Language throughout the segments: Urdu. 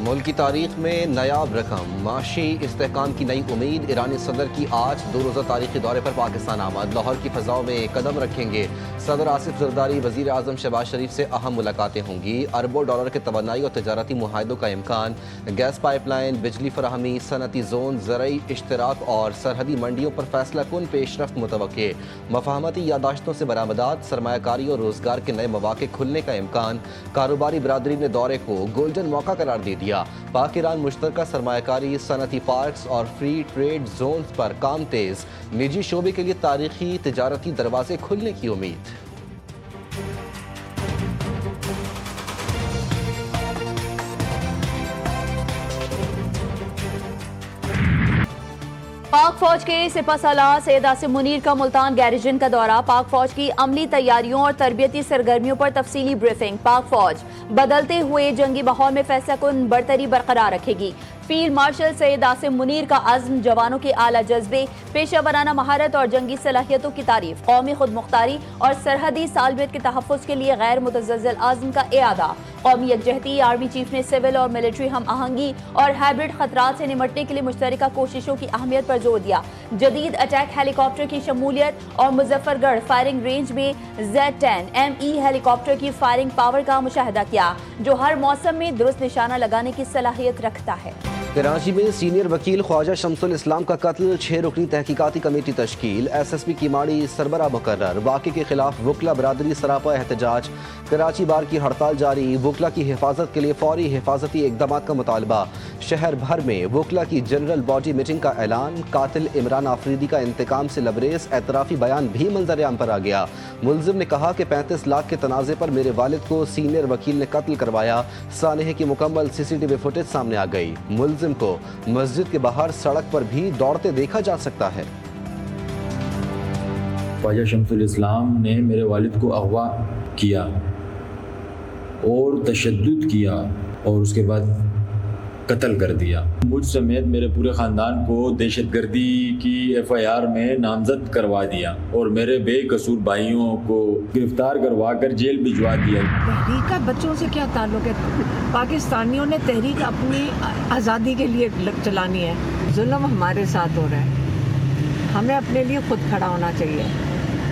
ملک کی تاریخ میں نایاب رقم، معاشی استحکام کی نئی امید۔ ایرانی صدر کی آج 2 روزہ تاریخی دورے پر پاکستان آمد، لاہور کی فضاؤں میں قدم رکھیں گے۔ صدر آصف زرداری، وزیر اعظم شہباز شریف سے اہم ملاقاتیں ہوں گی۔ اربوں ڈالر کے توانائی اور تجارتی معاہدوں کا امکان، گیس پائپ لائن، بجلی فراہمی، صنعتی زون، زرعی اشتراک اور سرحدی منڈیوں پر فیصلہ کن پیش رفت متوقع۔ مفاہمتی یادداشتوں سے برآمدات، سرمایہ کاری اور روزگار کے نئے مواقع کھلنے کا امکان۔ کاروباری برادری نے دورے کو گولڈن موقع قرار دے دیا۔ پاک ایران مشترکہ سرمایہ کاری، صنعتی پارکس اور فری ٹریڈ زونز پر کام تیز۔ نجی شعبے کے لیے تاریخی تجارتی دروازے کھلنے کی امید۔ پاک فوج کے سپہ سالار سید عاصم منیر کا ملتان گیریژن کا دورہ، پاک فوج کی عملی تیاریوں اور تربیتی سرگرمیوں پر تفصیلی بریفنگ۔ پاک فوج بدلتے ہوئے جنگی ماحول میں فیصلہ کن برتری برقرار رکھے گی۔ فیلڈ مارشل سید عاصم منیر کا عزم، جوانوں کے اعلیٰ جذبے، پیشہ ورانہ مہارت اور جنگی صلاحیتوں کی تعریف۔ قومی خود مختاری اور سرحدی سالمیت کے تحفظ کے لیے غیر متزلزل عزم کا اعادہ۔ قومی یکجہتی، آرمی چیف نے سول اور ملٹری ہم آہنگی اور ہائبرڈ خطرات سے نمٹنے کے لیے مشترکہ کوششوں کی اہمیت پر زور دیا۔ جدید اٹیک ہیلی کاپٹر کی شمولیت اور مظفر گڑھ فائرنگ رینج میں Z-10ME ہیلی کاپٹر کی فائرنگ پاور کا مشاہدہ کیا، جو ہر موسم میں درست نشانہ لگانے کی صلاحیت رکھتا ہے۔ کراچی میں سینئر وکیل خواجہ شمس الاسلام کا قتل، 6 رکنی تحقیقاتی کمیٹی تشکیل، SSP کی ماڑی سربراہ مقرر۔ واقعے کے خلاف وکلا برادری سراپا احتجاج، کراچی بار کی ہڑتال جاری، وکلا کی حفاظت کے لیے فوری حفاظتی اقدامات کا مطالبہ۔ شہر بھر میں وکلا کی جنرل باڈی میٹنگ کا اعلان، قاتل عمران آفریدی کا انتقام سے لبریز اعترافی بیان بھی منظر عام پر آ گیا۔ ملزم نے کہا کہ 35 لاکھ کے تنازع پر میرے والد کو سینئر وکیل نے قتل کروایا۔ سانحے کی مکمل CCTV فوٹیج سامنے آ گئی۔ ملزم کو مسجد کے باہر سڑک پر بھی دوڑتے دیکھا جا سکتا ہے۔ خواجہ شمس الاسلام نے میرے والد کو اغوا کیا اور تشدد کیا اور اس کے بعد قتل کر دیا۔ مجھ سمیت میرے پورے خاندان کو دہشت گردی کی FIR میں نامزد کروا دیا اور میرے بے قصور بھائیوں کو گرفتار کروا کر جیل بھجوا دیا۔ تحریک کا بچوں سے کیا تعلق ہے؟ پاکستانیوں نے تحریک اپنی آزادی کے لیے چلانی ہے۔ ظلم ہمارے ساتھ ہو رہا ہے، ہمیں اپنے لیے خود کھڑا ہونا چاہیے۔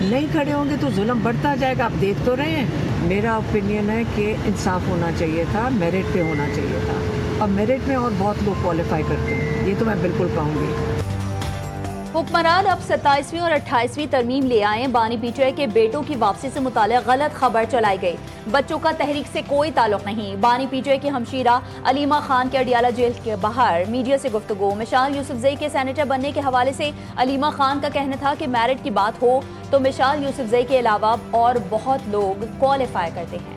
نہیں کھڑے ہوں گے تو ظلم بڑھتا جائے گا۔ آپ دیکھ تو رہے ہیں۔ میرا اوپینین ہے کہ انصاف ہونا چاہیے تھا، میرٹ پہ ہونا چاہیے تھا، اور میرٹ میں اور بہت لوگ کوالیفائی کرتے ہیں، یہ تو میں بالکل کہوں گی۔ حکمران اب 27ویں اور 28ویں ترمیم لے آئیں۔ بانی PTI کے بیٹوں کی واپسی سے متعلق غلط خبر چلائی گئی، بچوں کا تحریک سے کوئی تعلق نہیں۔ بانی PTI کی ہمشیرہ علیمہ خان کے اڈیالہ جیل کے باہر میڈیا سے گفتگو۔ مشال یوسفزئی کے سینیٹر بننے کے حوالے سے علیمہ خان کا کہنا تھا کہ میرٹ کی بات ہو تو مشال یوسفزئی کے علاوہ اور بہت لوگ کوالیفائی کرتے ہیں۔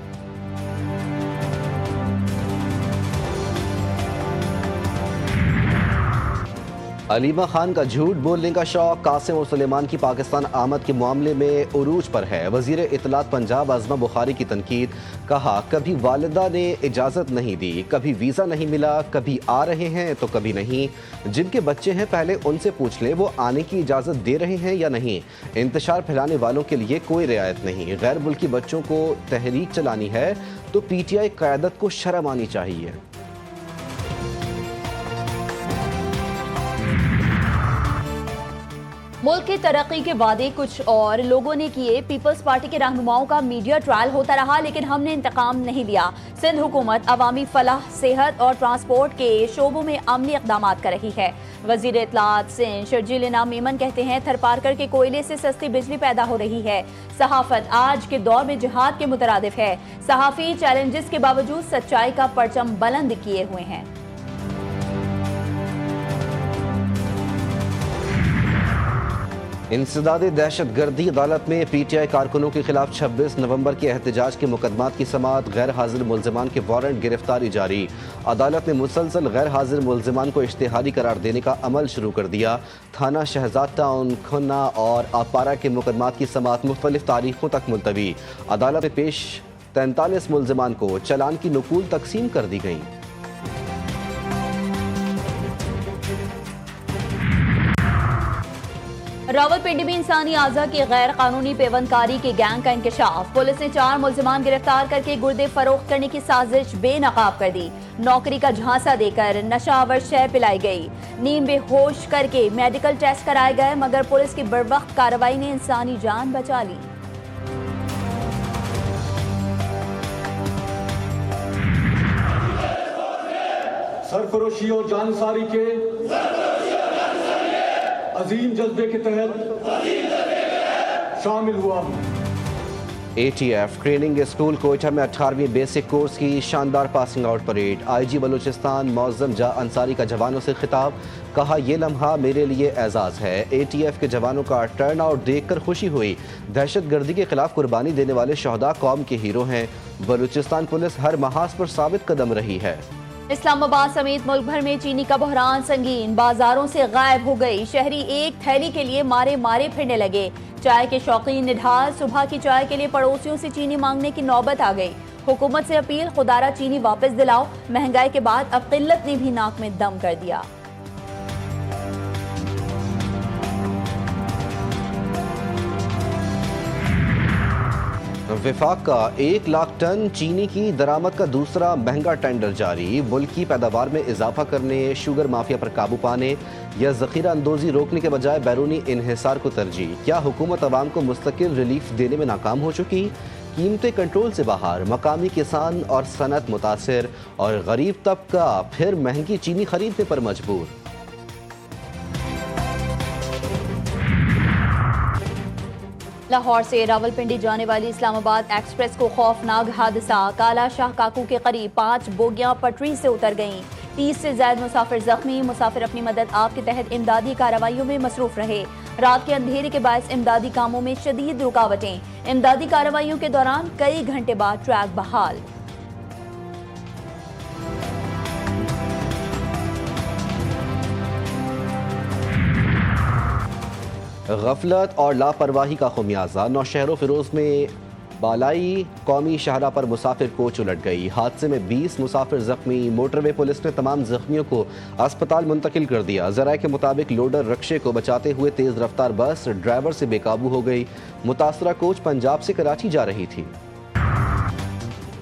علیمہ خان کا جھوٹ بولنے کا شوق، قاسم اور سلیمان کی پاکستان آمد کے معاملے میں عروج پر ہے۔ وزیر اطلاعات پنجاب عظمہ بخاری کی تنقید، کہا کبھی والدہ نے اجازت نہیں دی، کبھی ویزا نہیں ملا، کبھی آ رہے ہیں تو کبھی نہیں۔ جن کے بچے ہیں پہلے ان سے پوچھ لیں وہ آنے کی اجازت دے رہے ہیں یا نہیں۔ انتشار پھیلانے والوں کے لیے کوئی رعایت نہیں۔ غیر ملکی بچوں کو تحریک چلانی ہے تو PTI قیادت کو شرم آنی چاہیے۔ ملک کی ترقی کے وعدے کچھ اور لوگوں نے کیے۔ پیپلز پارٹی کے رہنماؤں کا میڈیا ٹرائل ہوتا رہا لیکن ہم نے انتقام نہیں لیا۔ سندھ حکومت عوامی فلاح، صحت اور ٹرانسپورٹ کے شعبوں میں عملی اقدامات کر رہی ہے۔ وزیر اطلاعات سندھ شرجیل انعام میمن کہتے ہیں تھرپارکر کے کوئلے سے سستی بجلی پیدا ہو رہی ہے۔ صحافت آج کے دور میں جہاد کے مترادف ہے۔ صحافی چیلنجز کے باوجود سچائی کا پرچم بلند کیے ہوئے ہیں۔ انسداد دہشت گردی، عدالت میں PTI کارکنوں کے خلاف 26 نومبر کے احتجاج کے مقدمات کی سماعت، غیر حاضر ملزمان کے وارنٹ گرفتاری جاری۔ عدالت نے مسلسل غیر حاضر ملزمان کو اشتہاری قرار دینے کا عمل شروع کر دیا۔ تھانہ شہزاد ٹاؤن، کھنہ اور آپارہ کے مقدمات کی سماعت مختلف تاریخوں تک ملتوی۔ عدالت میں پیش 43 ملزمان کو چالان کی نقول تقسیم کر دی گئیں۔ راولپنڈی میں انسانی اعضاء کی غیر قانونی پیوند کاری کے گینگ کا انکشاف، پولیس نے 4 ملزمان گرفتار کر کے گردے فروخت کرنے کی سازش بے نقاب کر دی، نوکری کا جھانسا دے کر نشہ آور شے پلائی گئی، نیم بے ہوش کر کے میڈیکل ٹیسٹ کرائے گئے مگر پولیس کی بروقت کارروائی نے انسانی جان بچا لی۔ سرفروشی اور جانساری کے عظیم جذبے کے تحت شامل ہوا۔ A T F training school Quetta میں 18ویں بیسک کورس کی شاندار passing out parade, I G Balochistan Muazzam Jah Ansari کا جوانوں سے خطاب، کہا یہ لمحہ میرے لیے اعزاز ہے۔ اے ٹی ایف کے جوانوں کا ٹرن آؤٹ دیکھ کر خوشی ہوئی، دہشت گردی کے خلاف قربانی دینے والے شہداء قوم کے ہیرو ہیں، بلوچستان پولیس ہر محاذ پر ثابت قدم رہی ہے۔ اسلام آباد سمیت ملک بھر میں چینی کا بحران سنگین، بازاروں سے غائب ہو گئی، شہری ایک تھیلی کے لیے مارے پھرنے لگے، چائے کے شوقین نڈھال، صبح کی چائے کے لیے پڑوسیوں سے چینی مانگنے کی نوبت آ گئی، حکومت سے اپیل خدارہ چینی واپس دلاؤ، مہنگائی کے بعد اب قلت نے بھی ناک میں دم کر دیا۔ وفاق کا 1 لاکھ ٹن چینی کی درآمد کا دوسرا مہنگا ٹینڈر جاری، ملکی پیداوار میں اضافہ کرنے، شوگر مافیا پر قابو پانے یا ذخیرہ اندوزی روکنے کے بجائے بیرونی انحصار کو ترجیح، کیا حکومت عوام کو مستقل ریلیف دینے میں ناکام ہو چکی؟ قیمتیں کنٹرول سے باہر، مقامی کسان اور صنعت متاثر اور غریب طبقہ پھر مہنگی چینی خریدنے پر مجبور۔ لاہور سے راولپنڈی جانے والی اسلام آباد ایکسپریس کو خوفناک حادثہ، کالا شاہ کاکو کے قریب 5 بوگیاں پٹری سے اتر گئیں، 30 سے زائد مسافر زخمی، مسافر اپنی مدد آپ کے تحت امدادی کارروائیوں میں مصروف رہے، رات کے اندھیرے کے باعث امدادی کاموں میں شدید رکاوٹیں، امدادی کارروائیوں کے دوران کئی گھنٹے بعد ٹریک بحال۔ غفلت اور لاپرواہی کا خمیازہ، نوشہر و فیروز میں بالائی قومی شاہراہ پر مسافر کوچ الٹ گئی، حادثے میں 20 مسافر زخمی، موٹر وے پولیس نے تمام زخمیوں کو اسپتال منتقل کر دیا، ذرائع کے مطابق لوڈر رکشے کو بچاتے ہوئے تیز رفتار بس ڈرائیور سے بے قابو ہو گئی، متاثرہ کوچ پنجاب سے کراچی جا رہی تھی۔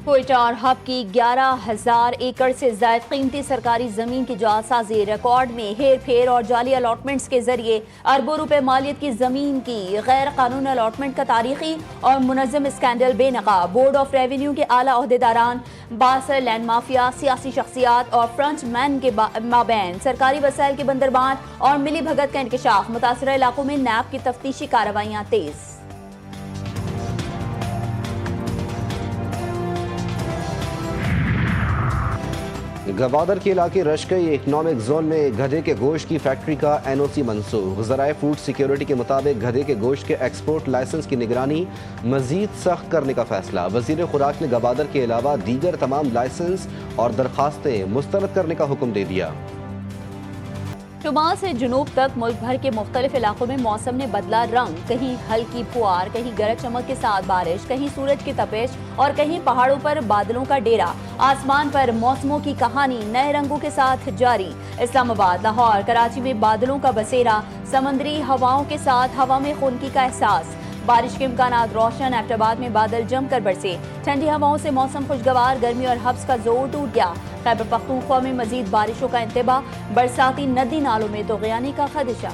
کوئٹہ اور ہب کی 11,000 ایکڑ سے زائد قیمتی سرکاری زمین کی جعلسازی، ریکارڈ میں ہیر پھیر اور جعلی الاٹمنٹس کے ذریعے اربوں روپے مالیت کی زمین کی غیر قانونی الاٹمنٹ کا تاریخی اور منظم اسکینڈل بے نقاب، بورڈ آف ریونیو کے اعلیٰ عہدیداران، باثر لینڈ مافیا، سیاسی شخصیات اور فرنٹ مین کے مابین سرکاری وسائل کی بندربان اور ملی بھگت کا انکشاف، متاثرہ علاقوں میں نیب کی تفتیشی کارروائیاں تیز۔ گوادر کے علاقے رشکئی اکنامک زون میں گدھے کے گوشت کی فیکٹری کا این او سی منسوخ، ذرائع فوڈ سیکیورٹی کے مطابق گدھے کے گوشت کے ایکسپورٹ لائسنس کی نگرانی مزید سخت کرنے کا فیصلہ، وزیر خوراک نے گوادر کے علاوہ دیگر تمام لائسنس اور درخواستیں مسترد کرنے کا حکم دے دیا۔ شمال سے جنوب تک ملک بھر کے مختلف علاقوں میں موسم نے بدلا رنگ، کہیں ہلکی پھوار، کہیں گرج چمک کے ساتھ بارش، کہیں سورج کی تپش اور کہیں پہاڑوں پر بادلوں کا ڈیرا، آسمان پر موسموں کی کہانی نئے رنگوں کے ساتھ جاری، اسلام آباد، لاہور، کراچی میں بادلوں کا بسیرا، سمندری ہواؤں کے ساتھ ہوا میں خنکی کا احساس، بارش کے امکانات روشن، ایبٹ آباد میں بادل جم کر برسے، ٹھنڈی ہواؤں سے موسم خوشگوار، گرمی اور حبس کا زور ٹوٹ گیا، خیبر پختونخوا میں مزید بارشوں کا انتباہ، برساتی ندی نالوں میں طغیانی کا خدشہ۔